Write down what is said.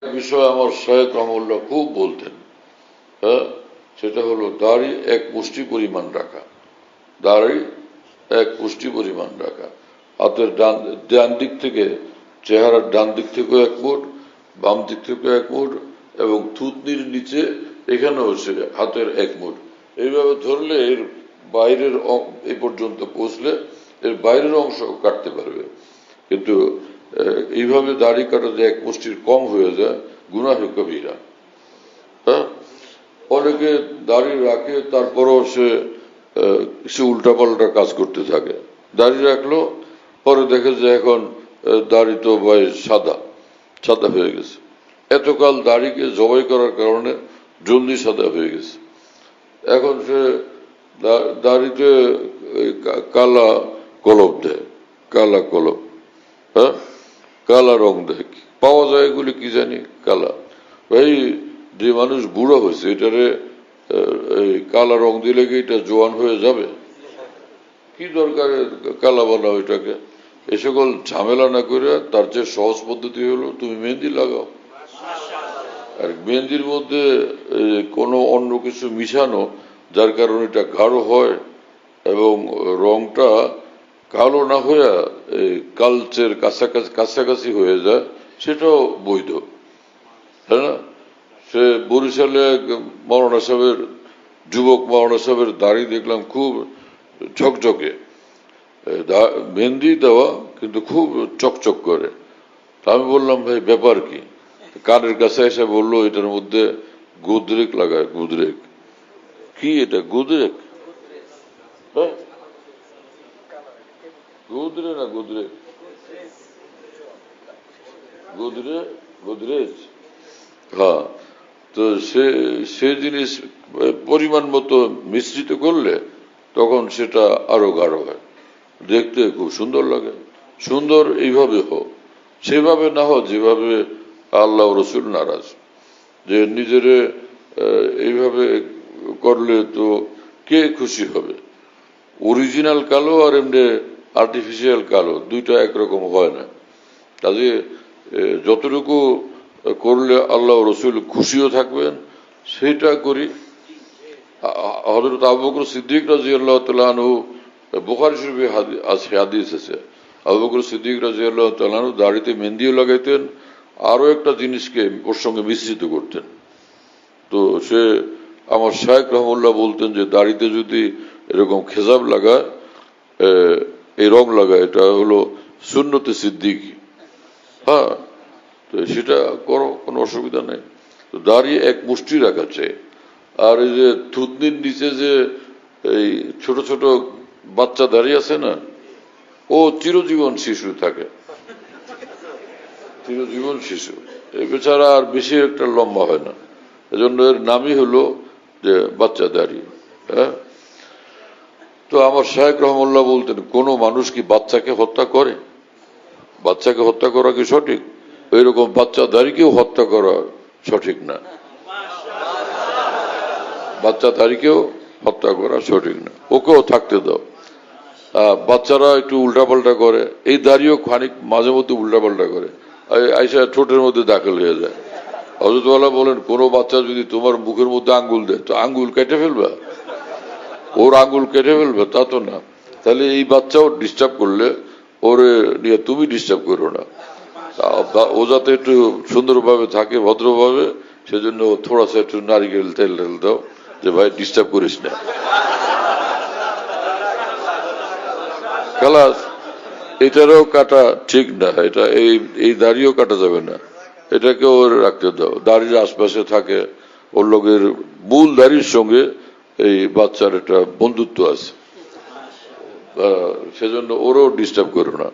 বিষয় আমার শায়েখ রহমুল্লাহ খুব বলতেন, হ্যাঁ, সেটা হলো দাড়ি এক মুষ্টি পরিমাণ রাখা। দাড়ি এক মুষ্টি পরিমাণ রাখা, হাতের ডান দিক থেকে, চেহারার ডান দিক থেকেও এক মুঠ, বাম দিক থেকেও এক মুঠ, এবং থুতনির নিচে এখানেও সে হাতের এক মুঠ। এইভাবে ধরলে এর বাইরের এ পর্যন্ত পৌঁছলে এর বাইরের অংশ কাটতে পারবে। কিন্তু এইভাবে দাড়ি কাটা যে এক মুষ্টির কম হয়ে যায়, গুনাহ কবিরা। হ্যাঁ, অনেকে দাড়ি রাখে, তারপরও সে উল্টাপাল্টা কাজ করতে থাকে। দাড়ি রাখলো, পরে দেখে যে এখন দাড়ি তো ভাই সাদা সাদা হয়ে গেছে। এতকাল দাড়িকে জবাই করার কারণে জলদি সাদা হয়ে গেছে। এখন সে দাড়িতে কালা কলপ দেয়, কালা কলপ, হ্যাঁ, কালা রং দেয়। পাওয়া যায় এগুলি কি জানি কালা। ভাই, যে মানুষ বুড়ো হয়েছে এটারে এই কালা রং দিলে কি এটা জোয়ান হয়ে যাবে? কি দরকার কালা বানাও এটাকে? এ সকল ঝামেলা না করে তার যে সহজ পদ্ধতি হলো তুমি মেহেন্দি লাগাও। আর মেহেন্দির মধ্যে কোনো অন্য কিছু মিশানো, যার কারণে এটা গাঢ় হয় এবং রংটা কালো না হয়ে কালচের কাছাকাছি হয়ে যায়, সেটাও বৈধ, তাই না? সে বরিশালে মৌলানা সাহেবের, যুবক মৌলানা সাহেবের দাড়ি দেখলাম খুব ঝকঝকে, মেহেন্দি দেওয়া কিন্তু খুব চকচক করে। আমি বললাম, ভাই ব্যাপার কি? কানের কাছে এসে বললো এটার মধ্যে গোদরেক লাগায়। গোদরেক কি? এটা গোদরেক? হ্যাঁ, গোদরে না গোদরেক, গোদরেজ। হ্যাঁ, তো সে জিনিস পরিমাণ মতো মিশ্রিত করলে তখন সেটা আরো গাঢ় হয়, দেখতে খুব সুন্দর লাগে। সুন্দর এইভাবে হোক, সেভাবে না হোক যেভাবে আল্লাহ রসুল নারাজ। যে নিজের এইভাবে করলে তো কে খুশি হবে? অরিজিনাল কালো আর এমনি আর্টিফিশিয়াল কালো দুইটা একরকম হয় না। কাজে যতটুকু করলে আল্লাহ রসুল খুশিও থাকবেন সেটা করি। হযরত আবু বকর সিদ্দিক রাদিয়াল্লাহু তাআলা আনহু, বুখারী শরীফে হাদিস আছে, আবু বকর সিদ্দিক রাদিয়াল্লাহু তাআলা আনহু দাড়িতে মেহেন্দিও লাগাইতেন, আরো একটা জিনিসকে ওর সঙ্গে মিশ্রিত করতেন। তো সে আমার শায়েখ রহমুল্লাহ বলতেন যে দাড়িতে যদি এরকম খেজাব লাগায়, এই রং লাগায়, এটা হলো সুন্নতে সিদ্দিকি। হ্যাঁ, তো সেটা করো, কোনো অসুবিধা নেই। তো দাড়ি এক মুষ্টি রাখা চাই। আর এই যে থুতনির নিচে যে এই ছোট ছোট বাচ্চা দাঁড়িয়ে আছে না, ও চিরজীবন শিশু থাকে, চিরজীবন শিশু। এই বেচারা আর বেশি একটা লম্বা হয় না, এজন্য এর নামই হলো যে বাচ্চা দাড়ি। হ্যাঁ, তো আমার শায়েখ রহমুল্লাহ বলতেন, কোন মানুষ কি বাচ্চাকে হত্যা করে? বাচ্চাকে হত্যা করা কি সঠিক? ওইরকম বাচ্চা দাড়িকেও হত্যা করা সঠিক না। বাচ্চা দাড়িকেও হত্যা করা সঠিক না, ওকেও থাকতে দাও। বাচ্চারা একটু উল্টাপাল্টা করে, এই দাড়িও খানিক মাঝে মধ্যে উল্টাপাল্টা করে, আইসা ঠোঁটের মধ্যে দাখিল হয়ে যায়। হযরত ওয়ালা বলেন, কোনো বাচ্চা যদি তোমার মুখের মধ্যে আঙ্গুল দেয় তো আঙ্গুল কেটে ফেলবে? ওর আঙ্গুল কেটে ফেলবে তা তো না। তাহলে এই বাচ্চাও ডিস্টার্ব করলে ওরে নিয়ে তুমি ডিস্টার্ব করো না। ও যাতে একটু সুন্দরভাবে থাকে, ভদ্রভাবে, সেজন্য থোড়া সা একটু নারিকেল তেল দাও, যে ভাই ডিস্টার্ব করিস না। খালাস, এটারও কাটা ঠিক না, এটা এই দাড়িও কাটা যাবে না, এটাকে ওর রাখতে দাও। দাড়ির আশপাশে থাকে, ওর লোকের মূল দাড়ির সঙ্গে এই বাচ্চার একটা বন্ধুত্ব আছে, সেজন্য ওরও ডিস্টার্ব করো না।